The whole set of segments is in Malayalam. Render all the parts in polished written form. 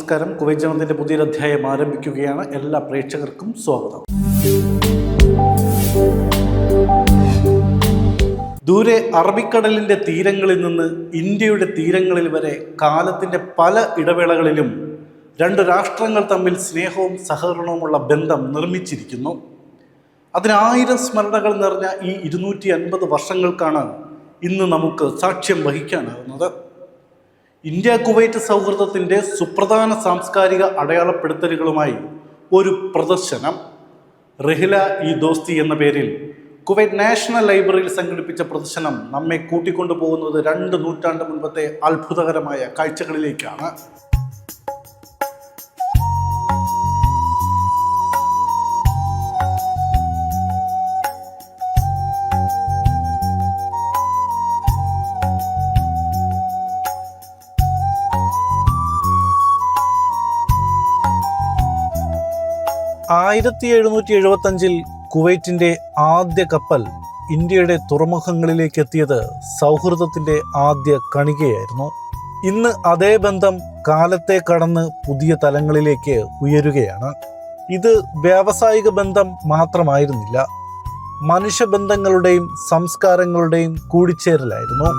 നമസ്കാരം. കുവൈറ്റ് ജനത്തിൻ്റെ പുതിയൊരു അധ്യായം ആരംഭിക്കുകയാണ്. എല്ലാ പ്രേക്ഷകർക്കും സ്വാഗതം. ദൂരെ അറബിക്കടലിൻ്റെ തീരങ്ങളിൽ നിന്ന് ഇന്ത്യയുടെ തീരങ്ങളിൽ വരെ കാലത്തിൻ്റെ പല ഇടവേളകളിലും രണ്ട് രാഷ്ട്രങ്ങൾ തമ്മിൽ സ്നേഹവും സഹകരണവുമുള്ള ബന്ധം നിർമ്മിച്ചിരിക്കുന്നു. അതിനായിരം സ്മരണകൾ നിറഞ്ഞ ഈ 250 വർഷങ്ങൾക്കാണ് ഇന്ന് നമുക്ക് സാക്ഷ്യം വഹിക്കാനാകുന്നത്. ഇന്ത്യ കുവൈറ്റ് സൗഹൃദത്തിൻ്റെ സുപ്രധാന സാംസ്കാരിക അടയാളപ്പെടുത്തലുകളുമായി ഒരു പ്രദർശനം, റിഹില ഇ ദോസ്തി എന്ന പേരിൽ കുവൈറ്റ് നാഷണൽ ലൈബ്രറിയിൽ സംഘടിപ്പിച്ച പ്രദർശനം നമ്മെ കൂട്ടിക്കൊണ്ടുപോകുന്നത് 2 നൂറ്റാണ്ട് മുൻപത്തെ അത്ഭുതകരമായ കാഴ്ചകളിലേക്കാണ്. (1775) കുവൈറ്റിൻ്റെ ആദ്യ കപ്പൽ ഇന്ത്യയുടെ തുറമുഖങ്ങളിലേക്ക് എത്തിയത് സൗഹൃദത്തിൻ്റെ ആദ്യ കണികയായിരുന്നു. ഇന്ന് അതേ ബന്ധം കാലത്തെ കടന്ന് പുതിയ തലങ്ങളിലേക്ക് ഉയരുകയാണ്. ഇത് വ്യാവസായിക ബന്ധം മാത്രമായിരുന്നില്ല, മനുഷ്യബന്ധങ്ങളുടെയും സംസ്കാരങ്ങളുടെയും കൂടിച്ചേരലായിരുന്നു.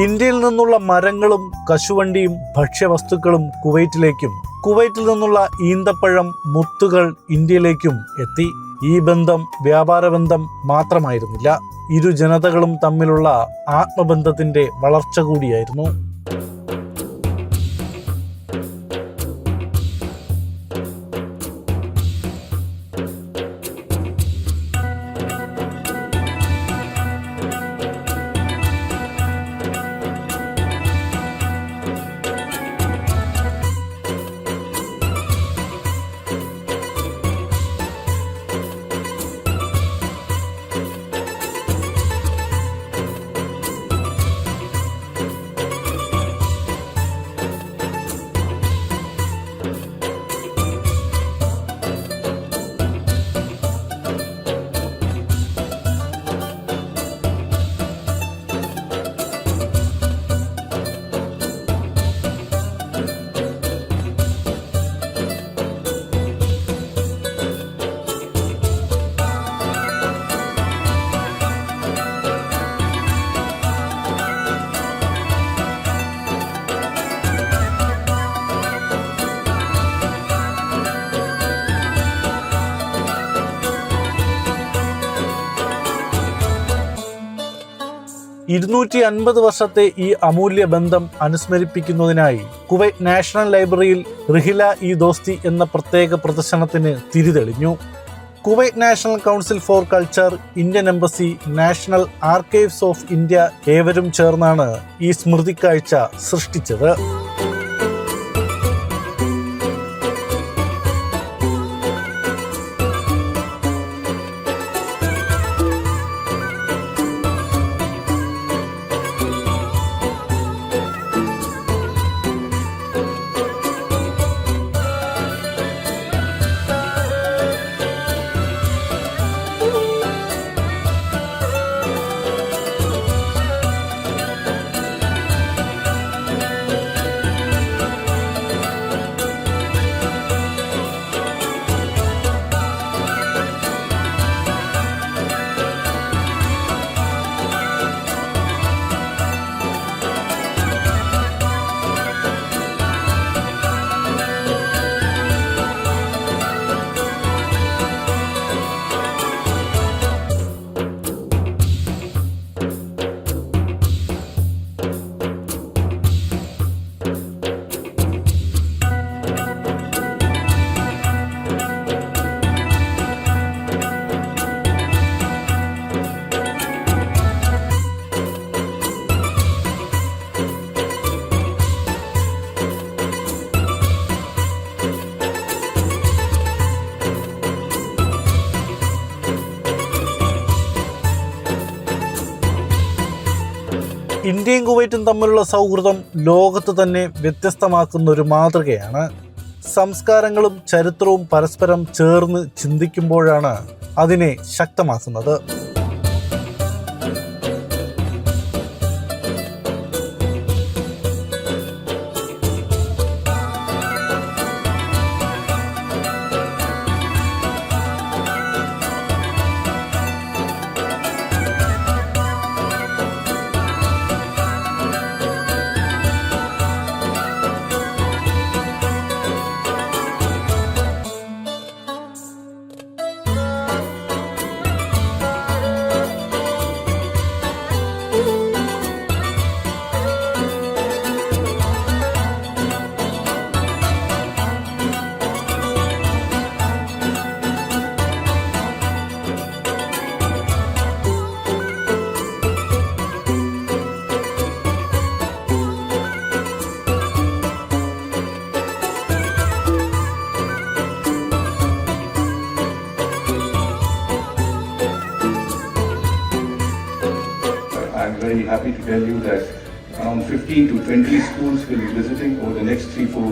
ഇന്ത്യയിൽ നിന്നുള്ള മരങ്ങളും കശുവണ്ടിയും ഭക്ഷ്യവസ്തുക്കളും കുവൈറ്റിലേക്കും, കുവൈറ്റിൽ നിന്നുള്ള ഈന്തപ്പഴം, മുത്തുകൾ ഇന്ത്യയിലേക്കും എത്തി. ഈ ബന്ധം വ്യാപാരബന്ധം മാത്രമായിരുന്നില്ല, ഇരു ജനതകളും തമ്മിലുള്ള ആത്മബന്ധത്തിന്റെ വളർച്ച കൂടിയായിരുന്നു. (250) വർഷത്തെ ഈ അമൂല്യ ബന്ധം അനുസ്മരിപ്പിക്കുന്നതിനായി കുവൈറ്റ് നാഷണൽ ലൈബ്രറിയിൽ റിഹില ഇ ദോസ്തി എന്ന പ്രത്യേക പ്രദർശനത്തിന് തിരിതെളിഞ്ഞു. Kuwait national council for culture, Indian embassy, national archives of India ഏവരും ചേർന്നാണ് ഈ സ്മൃതിക്കാഴ്ച സൃഷ്ടിച്ചത്. ഇന്ത്യയും കുവൈറ്റും തമ്മിലുള്ള സൗഹൃദം ലോകത്ത് തന്നെ വ്യത്യസ്തമാക്കുന്ന ഒരു മാതൃകയാണ്. സംസ്കാരങ്ങളും ചരിത്രവും പരസ്പരം ചേർന്ന് ചിന്തിക്കുമ്പോഴാണ് അതിനെ ശക്തമാക്കുന്നത്. I'm very happy to tell you that around 15 to 20 schools will be visiting over the next 3-4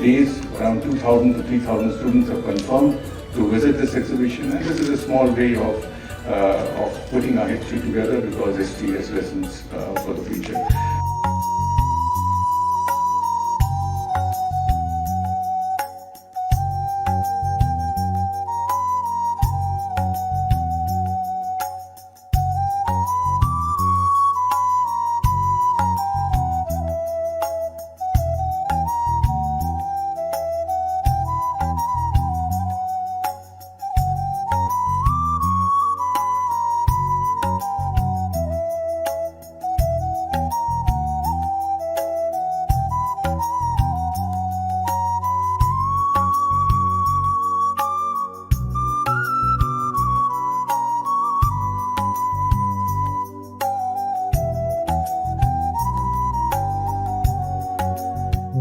days. Around 2,000 to 3,000 students have confirmed to visit this exhibition, and this is a small way of putting our history together, because history has lessons for the future.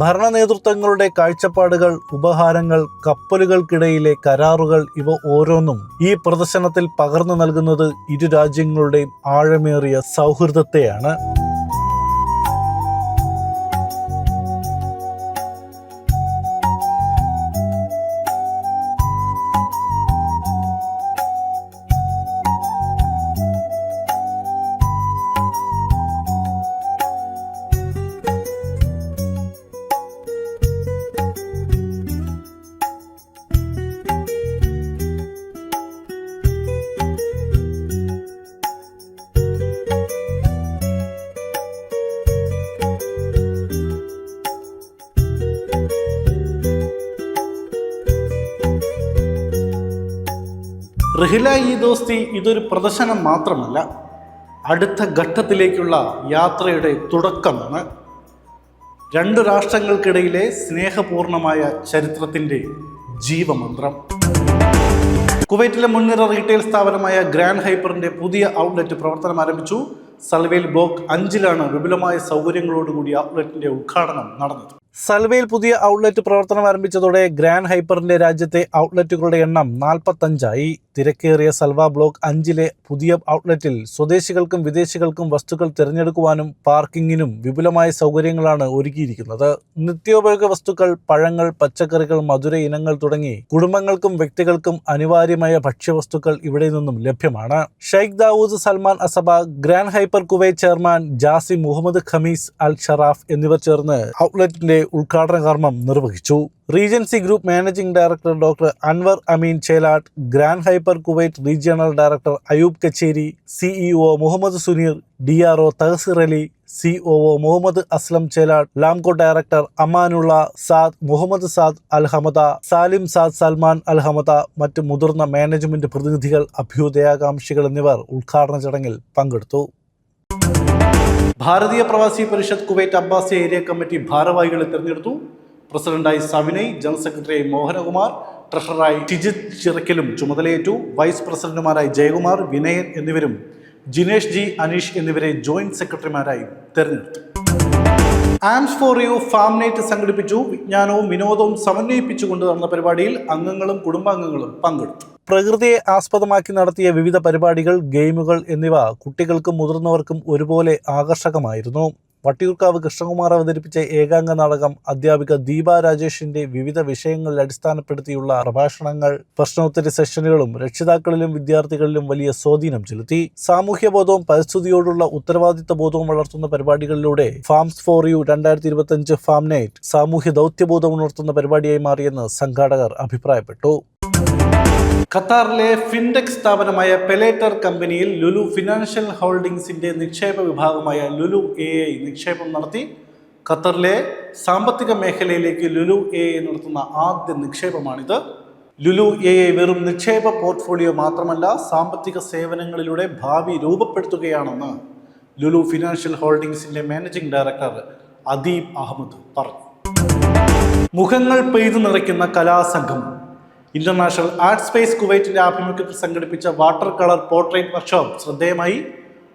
ഭരണ നേതൃത്വങ്ങളുടെ കാഴ്ചപ്പാടുകൾ, ഉപഹാരങ്ങൾ, കപ്പലുകൾക്കിടയിലെ കരാറുകൾ, ഇവ ഓരോന്നും ഈ പ്രദർശനത്തിൽ പകർന്നു നൽകുന്നത് ഇരു രാജ്യങ്ങളുടെയും ആഴമേറിയ സൗഹൃദത്തെയാണ്. റിഹില ഈ ദോസ്തി ഇതൊരു പ്രദർശനം മാത്രമല്ല, അടുത്ത ഘട്ടത്തിലേക്കുള്ള യാത്രയുടെ തുടക്കമാണ്. രണ്ട് രാഷ്ട്രങ്ങൾക്കിടയിലെ സ്നേഹപൂർണമായ ചരിത്രത്തിൻ്റെ ജീവമന്ത്രം. കുവൈറ്റിലെ മുൻനിര റീറ്റെയിൽ സ്ഥാപനമായ ഗ്രാൻഡ് ഹൈപ്പറിൻ്റെ പുതിയ ഔട്ട്ലെറ്റ് പ്രവർത്തനം ആരംഭിച്ചു. സൽവയിൽ ബ്ലോക്ക് 5-ലാണ് വിപുലമായ സൗകര്യങ്ങളോടുകൂടി ഔട്ട്ലെറ്റിൻ്റെ ഉദ്ഘാടനം നടന്നത്. സൽവയിൽ പുതിയ ഔട്ട്ലെറ്റ് പ്രവർത്തനം ആരംഭിച്ചതോടെ ഗ്രാൻഡ് ഹൈപ്പറിന്റെ രാജ്യത്തെ ഔട്ട്ലെറ്റുകളുടെ എണ്ണം 45ആയി. തിരക്കേറിയ സൽവ ബ്ലോക്ക് 5-ലെ പുതിയ ഔട്ട്ലെറ്റിൽ സ്വദേശികൾക്കും വിദേശികൾക്കും വസ്തുക്കൾ തിരഞ്ഞെടുക്കുവാനും പാർക്കിങ്ങിനും വിപുലമായ സൗകര്യങ്ങളാണ് ഒരുക്കിയിരിക്കുന്നത്. നിത്യോപയോഗ വസ്തുക്കൾ, പഴങ്ങൾ, പച്ചക്കറികൾ, മധുര ഇനങ്ങൾ തുടങ്ങി കുടുംബങ്ങൾക്കും വ്യക്തികൾക്കും അനിവാര്യമായ ഭക്ഷ്യവസ്തുക്കൾ ഇവിടെ നിന്നും ലഭ്യമാണ്. Sheikh Dawood Salman Asaba, Grand Hyper Kuwait chairman Jasi Muhammad Khamis Al Sharaf എന്നിവർ ചേർന്ന് ഔട്ട്ലെറ്റിന്റെ ഉദ്ഘാടന കർമ്മം നിർവഹിച്ചു. Regency group managing director doctor Anwar Ameen Chelat, Grand Hyper Kuwait regional director Ayub Kacheri, CEO Muhammad Suneer, DRO Tahsir Ali, COO Muhammad Aslam Chelat, Lamco director Amanulla Saad, Muhammad Saad Al Hamada, Salim Saad Salman Al Hamada, മറ്റ് മുതിർന്ന മാനേജ്മെന്റ് പ്രതിനിധികൾ, അഭ്യുദയാകാംക്ഷികൾ എന്നിവർ ഉദ്ഘാടന ചടങ്ങിൽ പങ്കെടുത്തു. ഭാരതീയ പ്രവാസി പരിഷത്ത് കുവൈറ്റ് അബ്ബാസി ഏരിയ കമ്മിറ്റി ഭാരവാഹികളെ തിരഞ്ഞെടുത്തു. പ്രസിഡന്റായി സവിനയ്, ജനറൽ സെക്രട്ടറിയായി മോഹനകുമാർ, ട്രഷററായി ഷിജിത് ചിറക്കലും ചുമതലയേറ്റു. വൈസ് പ്രസിഡന്റുമാരായി ജയകുമാർ, വിനയൻ എന്നിവരും ജിനേഷ് ജി, അനീഷ് എന്നിവരെ ജോയിന്റ് സെക്രട്ടറിമാരായി തിരഞ്ഞെടുത്തു. Arms for you farm night സംഘടിപ്പിച്ചു. വിജ്ഞാനവും വിനോദവും സമന്വയിപ്പിച്ചുകൊണ്ട് നടന്ന പരിപാടിയിൽ അംഗങ്ങളും കുടുംബാംഗങ്ങളും പങ്കെടുത്തു. പ്രകൃതിയെ ആസ്പദമാക്കി നടത്തിയ വിവിധ പരിപാടികൾ, ഗെയിമുകൾ എന്നിവ കുട്ടികൾക്കും മുതിർന്നവർക്കും ഒരുപോലെ ആകർഷകമായിരുന്നു. വട്ടിയൂർക്കാവ് കൃഷ്ണകുമാർ അവതരിപ്പിച്ച ഏകാംഗ നാടകം, അധ്യാപിക ദീപ രാജേഷിന്റെ വിവിധ വിഷയങ്ങളിൽ അടിസ്ഥാനപ്പെടുത്തിയുള്ള പ്രഭാഷണങ്ങൾ, പ്രശ്നോത്തരി സെഷനുകളും രക്ഷിതാക്കളിലും വിദ്യാർത്ഥികളിലും വലിയ സ്വാധീനം ചെലുത്തി. സാമൂഹ്യബോധവും പരിസ്ഥിതിയോടുള്ള ഉത്തരവാദിത്ത ബോധവും വളർത്തുന്ന പരിപാടികളിലൂടെ farms for you 2025 farm night സാമൂഹ്യ ദൗത്യബോധം ഉണർത്തുന്ന പരിപാടിയായി മാറിയെന്ന് സംഘാടകർ അഭിപ്രായപ്പെട്ടു. ഖത്താറിലെ ഫിൻടെക് സ്ഥാപനമായ പെലേറ്റർ കമ്പനിയിൽ ലുലു ഫിനാൻഷ്യൽ ഹോൾഡിംഗ്സിന്റെ നിക്ഷേപ വിഭാഗമായ ലുലു AI നിക്ഷേപം നടത്തി. ഖത്തറിലെ സാമ്പത്തിക മേഖലയിലേക്ക് ലുലു AI നടത്തുന്ന ആദ്യ നിക്ഷേപമാണിത്. ലുലു AI വെറും നിക്ഷേപ പോർട്ട്ഫോളിയോ മാത്രമല്ല, സാമ്പത്തിക സേവനങ്ങളിലൂടെ ഭാവി രൂപപ്പെടുത്തുകയാണെന്ന് ലുലു ഫിനാൻഷ്യൽ ഹോൾഡിംഗ്സിന്റെ മാനേജിംഗ് ഡയറക്ടർ അദീബ് അഹമ്മദ് പറഞ്ഞു. മുഖങ്ങൾ പെയ്തു നിറയ്ക്കുന്ന കലാസംഗമം. ഇന്റർനാഷണൽ ആർട്ട് സ്പേസ് കുവൈറ്റിന്റെ ആഭിമുഖ്യത്തിൽ സംഘടിപ്പിച്ച വാട്ടർ കളർ പോർട്രേറ്റ് വർക്ക്ഷോപ്പ് ശ്രദ്ധേയമായി.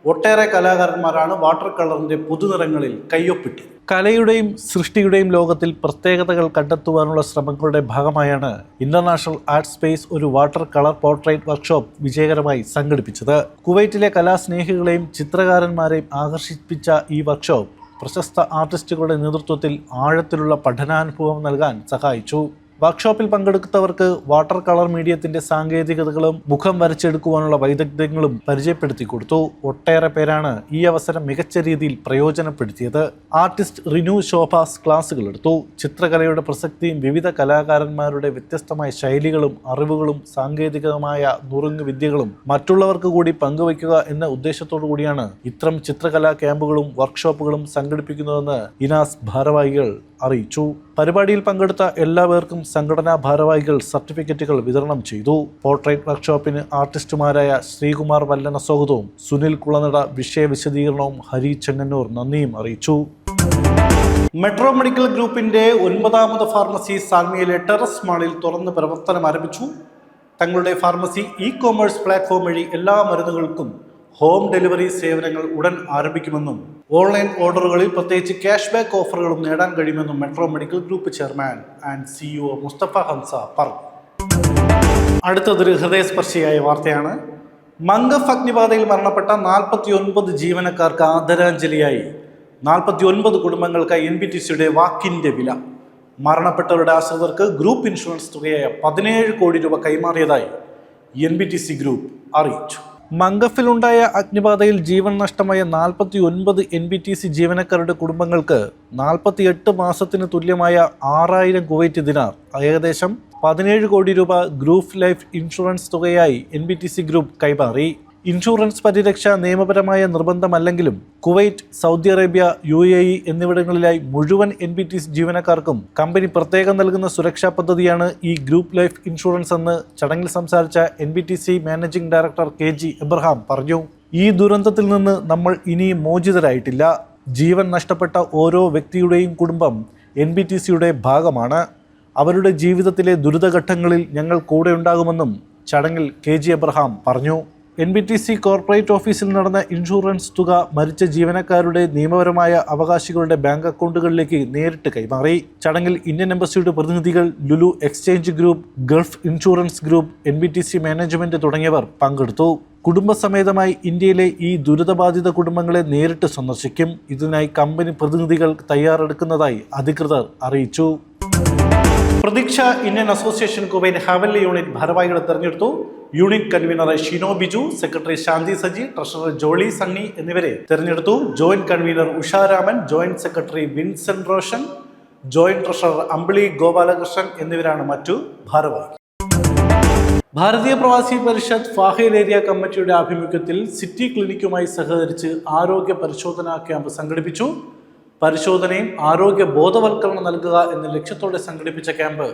ഒട്ടേറെ കലാകാരന്മാരാണ് വാട്ടർ കളറിന്റെ പുതുനിറങ്ങളിൽ കയ്യൊപ്പിട്ടത്. കലയുടെയും സൃഷ്ടിയുടെയും ലോകത്തിൽ പ്രത്യേകതകൾ കണ്ടെത്തുവാനുള്ള ശ്രമങ്ങളുടെ ഭാഗമായാണ് ഇന്റർനാഷണൽ ആർട്ട് സ്പേസ് ഒരു വാട്ടർ കളർ പോർട്രേറ്റ് വർക്ക്ഷോപ്പ് വിജയകരമായി സംഘടിപ്പിച്ചത്. കുവൈറ്റിലെ കലാസ്നേഹികളെയും ചിത്രകാരന്മാരെയും ആകർഷിപ്പിച്ച ഈ വർക്ക്ഷോപ്പ് പ്രശസ്ത ആർട്ടിസ്റ്റുകളുടെ നേതൃത്വത്തിൽ ആഴത്തിലുള്ള പഠനാനുഭവം നൽകാൻ സഹായിച്ചു. വർക്ക്ഷോപ്പിൽ പങ്കെടുത്തവർക്ക് വാട്ടർ കളർ മീഡിയത്തിന്റെ സാങ്കേതികതകളും മുഖം വരച്ചെടുക്കുവാനുള്ള വൈദഗ്ധ്യങ്ങളും പരിചയപ്പെടുത്തി കൊടുത്തു. ഒട്ടേറെ പേരാണ് ഈ അവസരം മികച്ച രീതിയിൽ പ്രയോജനപ്പെടുത്തിയത്. ആർട്ടിസ്റ്റ് റിനു ശോഭാസ് ക്ലാസുകൾ എടുത്തു. ചിത്രകലയുടെ പ്രസക്തിയും വിവിധ കലാകാരന്മാരുടെ വ്യത്യസ്തമായ ശൈലികളും അറിവുകളും സാങ്കേതികമായ നുറുങ്ങു വിദ്യകളും മറ്റുള്ളവർക്ക് കൂടി പങ്കുവയ്ക്കുക എന്ന ഉദ്ദേശത്തോടു കൂടിയാണ് ഇത്തരം ചിത്രകലാ ക്യാമ്പുകളും വർക്ക്ഷോപ്പുകളും സംഘടിപ്പിക്കുന്നതെന്ന് ഇനാസ് ഭാരവാഹികൾ അറിയിച്ചു. പരിപാടിയിൽ പങ്കെടുത്ത എല്ലാവർക്കും സംഘടനാ ഭാരവാഹികൾ സർട്ടിഫിക്കറ്റുകൾ വിതരണം ചെയ്തു. പോർട്രേറ്റ് വർക്ക്ഷോപ്പിന് ആർട്ടിസ്റ്റുമാരായ ശ്രീകുമാർ വല്ലന സ്വാഗതവും സുനിൽ കുളനട വിഷയ വിശദീകരണവും ഹരി ചെങ്ങന്നൂർ നന്ദിയും അറിയിച്ചു. മെട്രോ മെഡിക്കൽ ഗ്രൂപ്പിന്റെ 9ാമത് ഫാർമസി സാൽമിയയിലെ ടെറസ് മാളിൽ തുറന്ന് പ്രവർത്തനം ആരംഭിച്ചു. തങ്ങളുടെ ഫാർമസി ഇ-കൊമേഴ്സ് പ്ലാറ്റ്ഫോം വഴി എല്ലാ മരുന്നുകൾക്കും ഹോം ഡെലിവറി സേവനങ്ങൾ ഉടൻ ആരംഭിക്കുമെന്നും ഓൺലൈൻ ഓർഡറുകളിൽ പ്രത്യേകിച്ച് ക്യാഷ് ബാക്ക് ഓഫറുകളും നേടാൻ കഴിയുമെന്നും metro medical group chairman and CEO Mustafa Hamza പറഞ്ഞു. അടുത്തതൊരു ഹൃദയസ്പർശിയായ വാർത്തയാണ്. മംഗഫ് അഗ്നിബാധയിൽ മരണപ്പെട്ട 49 ജീവനക്കാർക്ക് ആദരാഞ്ജലിയായി 49 കുടുംബങ്ങൾക്ക് NBTCയുടെ വാക്കിന്റെ വില. മരണപ്പെട്ടവരുടെ ആശ്രിതർക്ക് ഗ്രൂപ്പ് ഇൻഷുറൻസ് തുകയായ 17 കോടി രൂപ കൈമാറിയതായി NBTC ഗ്രൂപ്പ് അറിയിച്ചു. മംഗഫിലുണ്ടായ അഗ്നിബാധയിൽ ജീവൻ നഷ്ടമായ 49 NBTC ജീവനക്കാരുടെ കുടുംബങ്ങൾക്ക് 48 മാസത്തിന് തുല്യമായ 6000 കുവൈറ്റ് ദിനാർ, ഏകദേശം 17 കോടി രൂപ ഗ്രൂപ്പ് ലൈഫ് ഇൻഷുറൻസ് തുകയായി NBTC ഗ്രൂപ്പ് കൈമാറി. ഇൻഷുറൻസ് പരിരക്ഷ നിയമപരമായ നിർബന്ധമല്ലെങ്കിലും കുവൈറ്റ്, സൗദി അറേബ്യ, UAE എന്നിവിടങ്ങളിലായി മുഴുവൻ NBTC ജീവനക്കാർക്കും കമ്പനി പ്രത്യേകം നൽകുന്ന സുരക്ഷാ പദ്ധതിയാണ് ഈ ഗ്രൂപ്പ് ലൈഫ് ഇൻഷുറൻസ് എന്ന് ചടങ്ങിൽ സംസാരിച്ച NBTC managing director KG Abraham പറഞ്ഞു. ഈ ദുരന്തത്തിൽ നിന്ന് നമ്മൾ ഇനിയും മോചിതരായിട്ടില്ല. ജീവൻ നഷ്ടപ്പെട്ട ഓരോ വ്യക്തിയുടെയും കുടുംബം NBTCയുടെ ഭാഗമാണ്. അവരുടെ ജീവിതത്തിലെ ദുരിതഘട്ടങ്ങളിൽ ഞങ്ങൾ കൂടെ ഉണ്ടാകുമെന്നും ചടങ്ങിൽ KG എബ്രഹാം പറഞ്ഞു. NBTC കോർപ്പറേറ്റ് ഓഫീസിൽ നടന്ന ഇൻഷുറൻസ് തുക മരിച്ച ജീവനക്കാരുടെ നിയമപരമായ അവകാശികളുടെ ബാങ്ക് അക്കൗണ്ടുകളിലേക്ക് നേരിട്ട് കൈമാറി. ചടങ്ങിൽ ഇന്ത്യൻ എംബസിയുടെ പ്രതിനിധികൾ, Lulu exchange group, Gulf insurance group, NBTC management തുടങ്ങിയവർ പങ്കെടുത്തു. കുടുംബസമേതമായി ഇന്ത്യയിലെ ഈ ദുരിതബാധിത കുടുംബങ്ങളെ നേരിട്ട് സന്ദർശിക്കും. ഇതിനായി കമ്പനി പ്രതിനിധികൾ തയ്യാറെടുക്കുന്നതായി അധികൃതർ അറിയിച്ചു. Pratheeksha Indian association Kuwait Hawally unit ഭാരവാഹികളെ തെരഞ്ഞെടുത്തു. Unit convenor Shino Biju, secretary Shanthi Saji, treasurer Jolly Sunny എന്നിവരെ തെരഞ്ഞെടുത്തു. Joint convenor Usharaman, joint secretary Vincent Roshan, joint treasurer Ambili Gopalakrishnan എന്നിവരാണ് മറ്റു ഭാരവാഹികൾ. ഭാരതീയ പ്രവാസി പരിഷത്ത് ഫാഹിൽ ഏരിയ കമ്മിറ്റിയുടെ ആഭിമുഖ്യത്തിൽ സിറ്റി ക്ലിനിക്കുമായി സഹകരിച്ച് ആരോഗ്യ പരിശോധനാ ക്യാമ്പ് സംഘടിപ്പിച്ചു. പരിശോധനയും ആരോഗ്യ ബോധവൽക്കരണം നൽകുക എന്ന ലക്ഷ്യത്തോടെ സംഘടിപ്പിച്ച ക്യാമ്പ്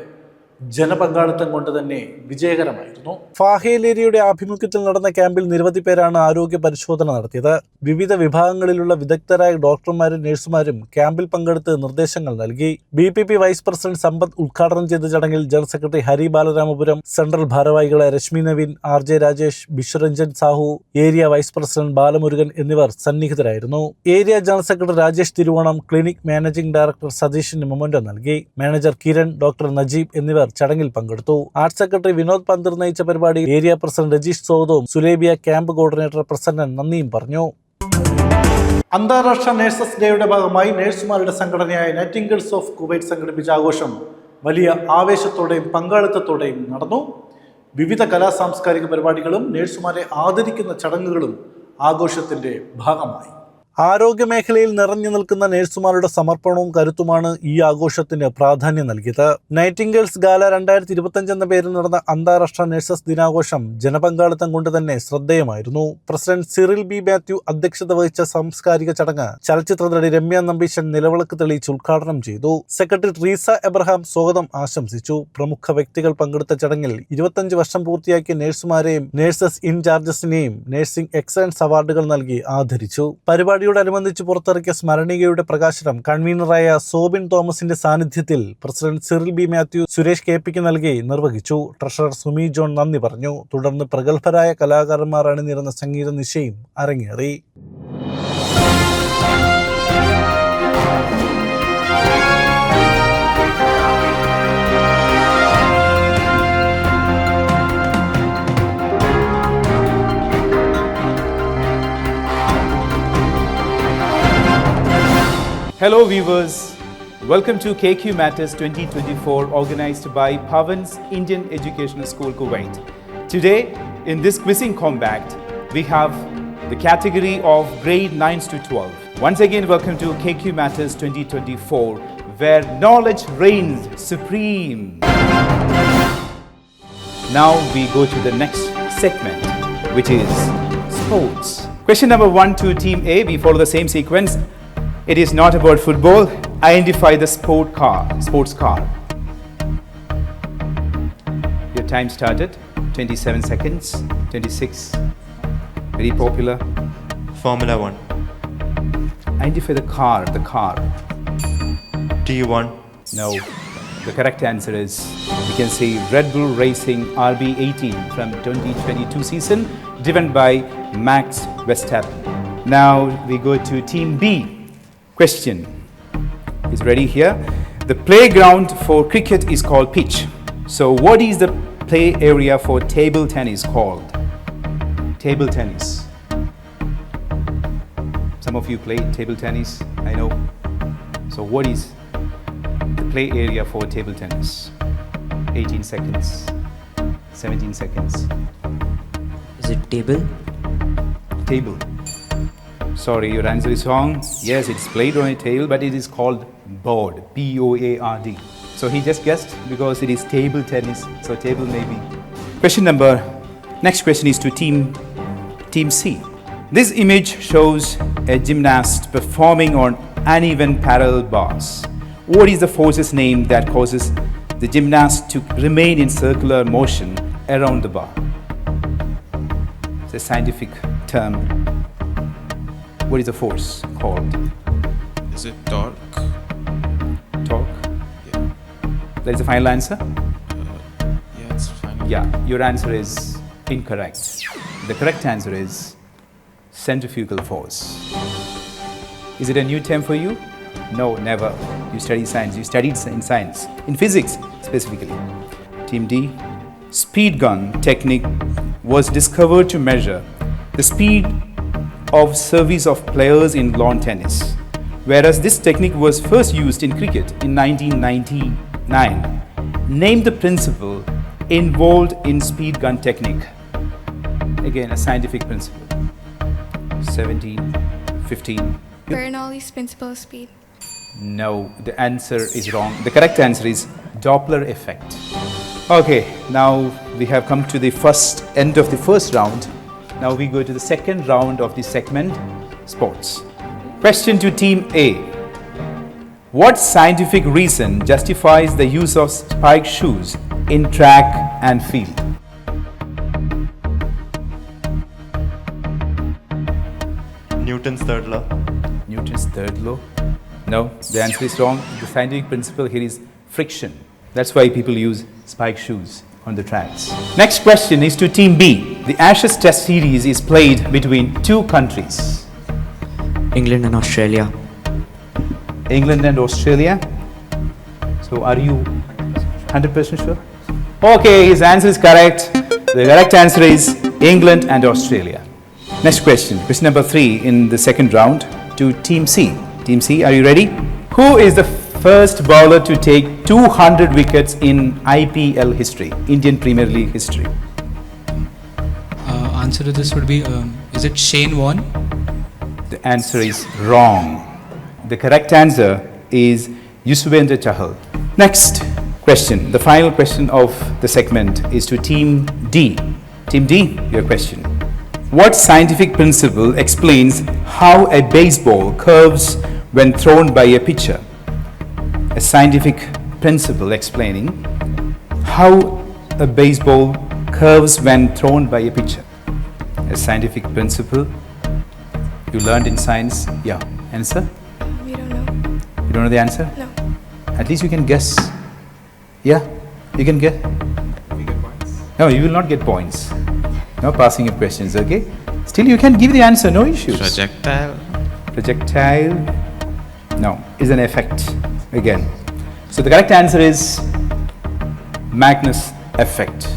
ജനപങ്കാളിത്തം കൊണ്ട് തന്നെ വിജയകരമായിരുന്നു. ഫാഹേലേരിയുടെ ആഭിമുഖ്യത്തിൽ നടന്ന ക്യാമ്പിൽ നിരവധി പേരാണ് ആരോഗ്യ പരിശോധന നടത്തിയത്. വിവിധ വിഭാഗങ്ങളിലുള്ള വിദഗ്ധരായ ഡോക്ടർമാരും നഴ്സുമാരും ക്യാമ്പിൽ പങ്കെടുത്ത് നിർദ്ദേശങ്ങൾ നൽകി. BPP വൈസ് പ്രസിഡന്റ് സമ്പത്ത് ഉദ്ഘാടനം ചെയ്ത ചടങ്ങിൽ general secretary Hari Balaramapuram, central ഭാരവാഹികളെ Reshmi Naveen, RJ Rajesh, Bishwaranjan Sahu, area vice president Balamurugan എന്നിവർ സന്നിഹിതരായിരുന്നു. Area general secretary Rajesh Thiruvonam, clinic managing director സതീഷിന് മൊമെന്റോ നൽകി. മാനേജർ കിരൺ, ഡോക്ടർ നജീബ് എന്നിവർ ചടങ്ങിൽ പങ്കെടുത്തു. ആർട്സ് സെക്രട്ടറി വിനോദ് പന്തർ നയിച്ച പരിപാടി ഏരിയ പ്രസിഡന്റ് രജീഷ് സോദവും സുലേബിയ ക്യാമ്പ് കോർഡിനേറ്റർ പ്രസന്നൻ നന്ദിയും പറഞ്ഞു. അന്താരാഷ്ട്ര നഴ്സസ് ഡേയുടെ ഭാഗമായി നഴ്സുമാരുടെ സംഘടനയായ നൈറ്റിംഗേൽസ് ഓഫ് കുവൈറ്റ് സംഘടിപ്പിച്ച ആഘോഷം വലിയ ആവേശത്തോടെയും പങ്കാളിത്തത്തോടെയും നടന്നു. വിവിധ സാംസ്കാരിക പരിപാടികളും നഴ്സുമാരെ ആദരിക്കുന്ന ചടങ്ങുകളും ആഘോഷത്തിന്റെ ഭാഗമായി. ആരോഗ്യമേഖലയിൽ നിറഞ്ഞു നിൽക്കുന്ന നഴ്സുമാരുടെ സമർപ്പണവും കരുത്തുമാണ് ഈ ആഘോഷത്തിന് പ്രാധാന്യം നൽകിയത്. നൈറ്റിംഗേൽസ് ഗാല 2025 എന്ന പേരിൽ നടന്ന അന്താരാഷ്ട്ര നഴ്സസ് ദിനാഘോഷം ജനപങ്കാളിത്തം കൊണ്ട് തന്നെ ശ്രദ്ധേയമായിരുന്നു. പ്രസിഡന്റ് സിറിൽ ബി മാത്യു അധ്യക്ഷത വഹിച്ച സാംസ്കാരിക ചടങ്ങ് ചലച്ചിത്ര നടി രമ്യ നമ്പീശൻ നിലവിളക്ക് തെളിയിച്ച് ഉദ്ഘാടനം ചെയ്തു. സെക്രട്ടറി ട്രീസ എബ്രഹാം സ്വാഗതം ആശംസിച്ചു. പ്രമുഖ വ്യക്തികൾ പങ്കെടുത്ത ചടങ്ങിൽ 25 വർഷം പൂർത്തിയാക്കിയ നഴ്സുമാരെയും നഴ്സസ് ഇൻചാർജസിനെയും നഴ്സിംഗ് എക്സലൻസ് അവാർഡുകൾ നൽകി ആദരിച്ചു. പരിപാടിയോടനുബന്ധിച്ച് പുറത്തിറക്കിയ സ്മരണികയുടെ പ്രകാശനം കൺവീനറായ സോബിൻ തോമസിന്റെ സാന്നിധ്യത്തിൽ പ്രസിഡന്റ് സിറിൽ ബി മാത്യു സുരേഷ് KPക്ക് നൽകി നിർവഹിച്ചു. ട്രഷറർ സുമി ജോൺ നന്ദി പറഞ്ഞു. തുടർന്ന് പ്രഗത്ഭരായ കലാകാരന്മാർ അണിനിരന്ന സംഗീത നിശയും അരങ്ങേറി. Hello viewers, welcome to KQ Matters 2024 organized by Pavan's Indian Educational School Kuwait. Today in this quizzing combat we have the category of grade 9s to 12. Once again welcome to KQ Matters 2024 where knowledge reigns supreme. Now we go to the next segment which is sports. Question number 1 to team A, we follow the same sequence. It is not about football. Identify the sports car. Your time started. 27 seconds. 26. Very popular. Formula 1. Identify the car. T1. No. The correct answer is, you can see Red Bull Racing RB18 from 2022 season, driven by Max Verstappen. Now we go to team B. Question is ready here. The playground for cricket is called pitch. So what is the play area for table tennis called? Table tennis. Some of you play table tennis, I know. So what is the play area for table tennis? 18 seconds. 17 seconds. Is it table? Table. Sorry, your answer is wrong. Yes, it's played on a table, but it is called board. B-O-A-R-D. So he just guessed because it is table tennis. So table maybe. Next question is to team C. This image shows a gymnast performing on uneven parallel bars. What is the force's name that causes the gymnast to remain in circular motion around the bar? It's a scientific term. What is the force called? Is it torque? Torque? Yeah. That is the final answer? Yeah, it's fine. Yeah, your answer is incorrect. The correct answer is centrifugal force. Is it a new term for you? No, never. You study science. You studied in science. In physics, specifically. Team D. Speed gun technique was discovered to measure the speed of service of players in lawn tennis, whereas this technique was first used in cricket in 1999. Name the principle involved in speed gun technique. Again, a scientific principle. 17, 15. Bernoulli's principle of speed. No, the answer is wrong. The correct answer is Doppler effect. Okay, now we have come to the end of the first round. Now we go to the second round of this segment, sports. Question to team A. What scientific reason justifies the use of spiked shoes in track and field? Newton's third law. Newton's third law? No, the answer is wrong. The scientific principle here is friction. That's why people use spike shoes on the tracks. Next question is to Team B. The Ashes Test Series is played between two countries. England and Australia. England and Australia. So are you 100% sure? Okay, his answer is correct. The correct answer is England and Australia. Next question, question number 3 in the second round to Team C. Team C, are you ready? Who is the first bowler to take 200 wickets in IPL history, Indian Premier League history? Answer to this would be, is it Shane Warne? The answer is wrong. The correct answer is Yuzvendra Chahal. Next question, the final question of the segment is to Team D. Team D, your question. What scientific principle explains how a baseball curves when thrown by a pitcher? A scientific principle explaining how a baseball curves when thrown by a pitcher. A scientific principle you learned in science. Yeah, answer? We don't know. You don't know the answer? No. At least you can guess. Yeah, you can guess. No, you will not get points. No passing of questions, okay? Still you can give the answer, no issues. Projectile. Projectile? No, is an effect again. So the correct answer is Magnus effect.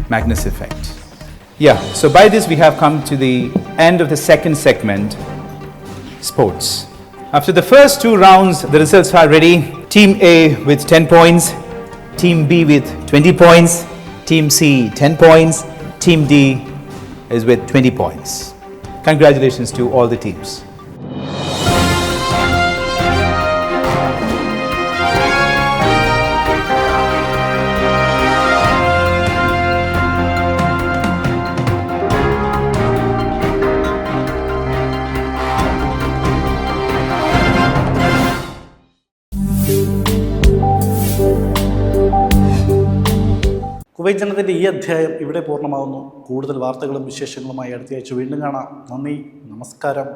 Magnus effect. Yeah, so by this we have come to the end of the second segment, sports. After the first 2 rounds, the results are ready. Team A with 10 points, Team B with 20 points, Team C 10 points, Team D is with 20 points. Congratulations to all the teams. Kuwait ജനത്തിൻ്റെ ഈ അധ്യായം ഇവിടെ പൂർണ്ണമാകുന്നു. കൂടുതൽ വാർത്തകളും വിശേഷങ്ങളുമായി അടുത്തയാഴ്ച വീണ്ടും കാണാം. നന്ദി, നമസ്കാരം.